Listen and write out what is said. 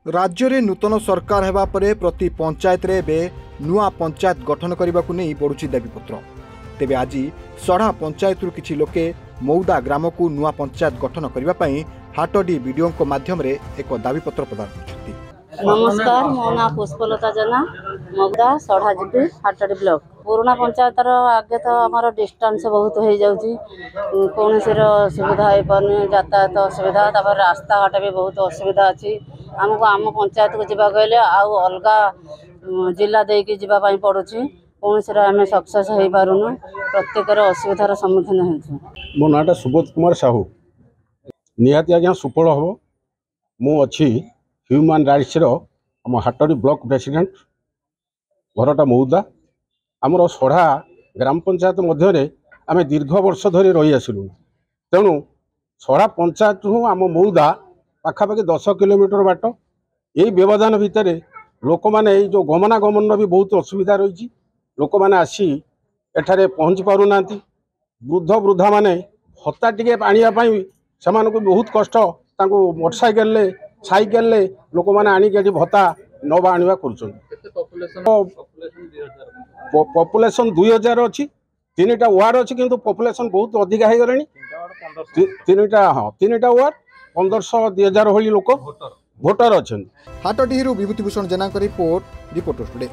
राज्य में नूतन सरकार हेबा परे प्रति पंचायत रे बे नुआ पंचायत गठन करने को नहीं बढ़ुची दाबीपत्र। तेबे आज सढ़ा पंचायत किछि लोके मौदा ग्राम को नुआ पंचायत गठन करने हाटडी वीडियो माध्यम रे एक दाबीपत्र प्रदान करछथि। नमस्कार, मो ना पुष्पलता जना, मौदा सढ़ाजीपी हाटडी ब्लॉक। पुराना पंचायत आगे तो आमर डिस्टेंस बहुत हो जाउची, कौन सुविधा हो पानी, यातायात असुविधा, रास्ता घाट भी बहुत असुविधा अच्छी। आमको आम पंचायत को जावाक गले आउ अलग जिला देकी जावाई पड़ुची, कौन आम सक्सेस हो पारुनु, प्रत्येक असुविधार सम्मुखीन हो। मो नाटा सुबोध कुमार साहू निहाती आज्ञा सुफल हम मुझी ह्यूमान राइट्स आम हाटडी ब्लॉक प्रेसिडेंट घरटा मौदा आमर सढ़ा ग्राम पंचायत मध्य आम दीर्घ वर्ष धरी रही आसलु। तेणु सढ़ा पंचायत आम मौदा पाखापाखि 10 किलोमीटर बाट यही व्यवधान भितर लोक मैंने जो गमनागमन भी बहुत असुविधा रही। लोक मैंने आसी एठारे पहुँची पारना, वृद्ध वृद्धा माने भत्ता टिके आने से बहुत कष्ट, मोटरसाइकेल साइकेल लोक मैंने आनिक भत्ता नवा आने कर। पॉपुलेशन 2000 अच्छी, 3टा वार्ड अच्छी, किंतु पॉपुलेशन बहुत अधिका हो गलानी। 3टा वार्ड 1500-2000 भली लोक भोटर अच्छा। हाटडीरू विभूतिभूषण जेना रिपोर्ट रिपोर्टर टुडे।